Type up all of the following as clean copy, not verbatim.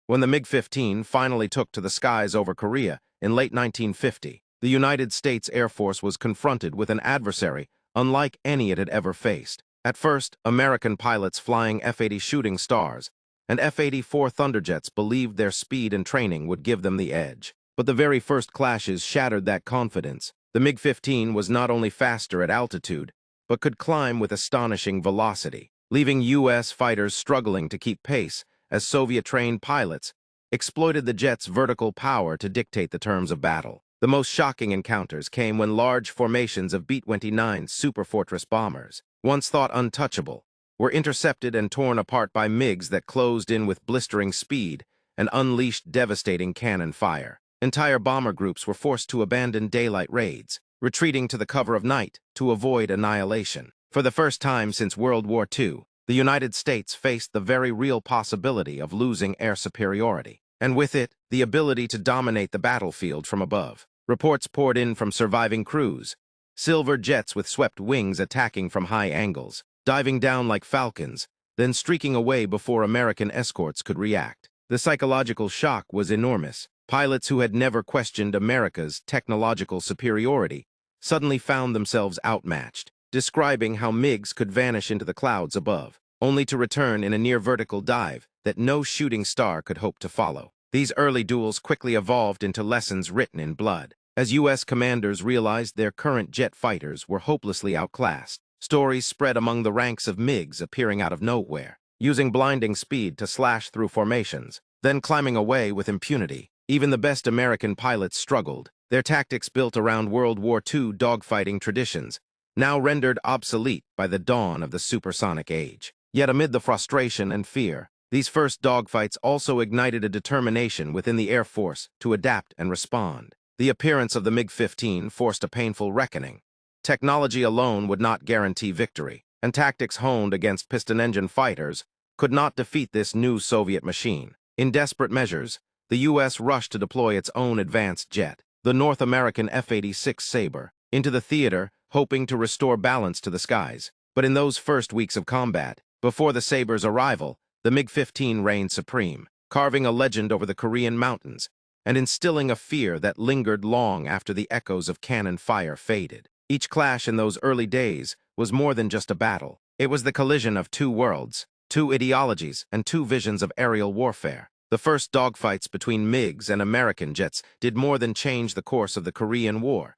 When the MiG-15 finally took to the skies over Korea in late 1950, the United States Air Force was confronted with an adversary unlike any it had ever faced. At first, American pilots flying F-80 Shooting Stars and F-84 Thunderjets believed their speed and training would give them the edge. But the very first clashes shattered that confidence. The MiG-15 was not only faster at altitude, but could climb with astonishing velocity, leaving U.S. fighters struggling to keep pace as Soviet-trained pilots exploited the jet's vertical power to dictate the terms of battle. The most shocking encounters came when large formations of B-29 Superfortress bombers, once thought untouchable, were intercepted and torn apart by MiGs that closed in with blistering speed and unleashed devastating cannon fire. Entire bomber groups were forced to abandon daylight raids, retreating to the cover of night to avoid annihilation. For the first time since World War II, the United States faced the very real possibility of losing air superiority, and with it, the ability to dominate the battlefield from above. Reports poured in from surviving crews, silver jets with swept wings attacking from high angles, diving down like falcons, then streaking away before American escorts could react. The psychological shock was enormous. Pilots who had never questioned America's technological superiority suddenly found themselves outmatched, describing how MiGs could vanish into the clouds above, only to return in a near-vertical dive that no shooting star could hope to follow. These early duels quickly evolved into lessons written in blood. As U.S. commanders realized their current jet fighters were hopelessly outclassed, stories spread among the ranks of MiGs appearing out of nowhere, using blinding speed to slash through formations, then climbing away with impunity. Even the best American pilots struggled, their tactics built around World War II dogfighting traditions, now rendered obsolete by the dawn of the supersonic age. Yet amid the frustration and fear, these first dogfights also ignited a determination within the Air Force to adapt and respond. The appearance of the MiG-15 forced a painful reckoning. Technology alone would not guarantee victory, and tactics honed against piston-engine fighters could not defeat this new Soviet machine. In desperate measures, the U.S. rushed to deploy its own advanced jet, the North American F-86 Sabre, into the theater, hoping to restore balance to the skies. But in those first weeks of combat, before the Sabre's arrival, the MiG-15 reigned supreme, carving a legend over the Korean mountains, and instilling a fear that lingered long after the echoes of cannon fire faded. Each clash in those early days was more than just a battle. It was the collision of two worlds, two ideologies, and two visions of aerial warfare. The first dogfights between MiGs and American jets did more than change the course of the Korean War.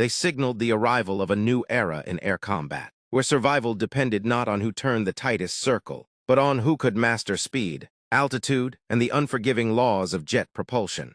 They signaled the arrival of a new era in air combat, where survival depended not on who turned the tightest circle, but on who could master speed, altitude, and the unforgiving laws of jet propulsion.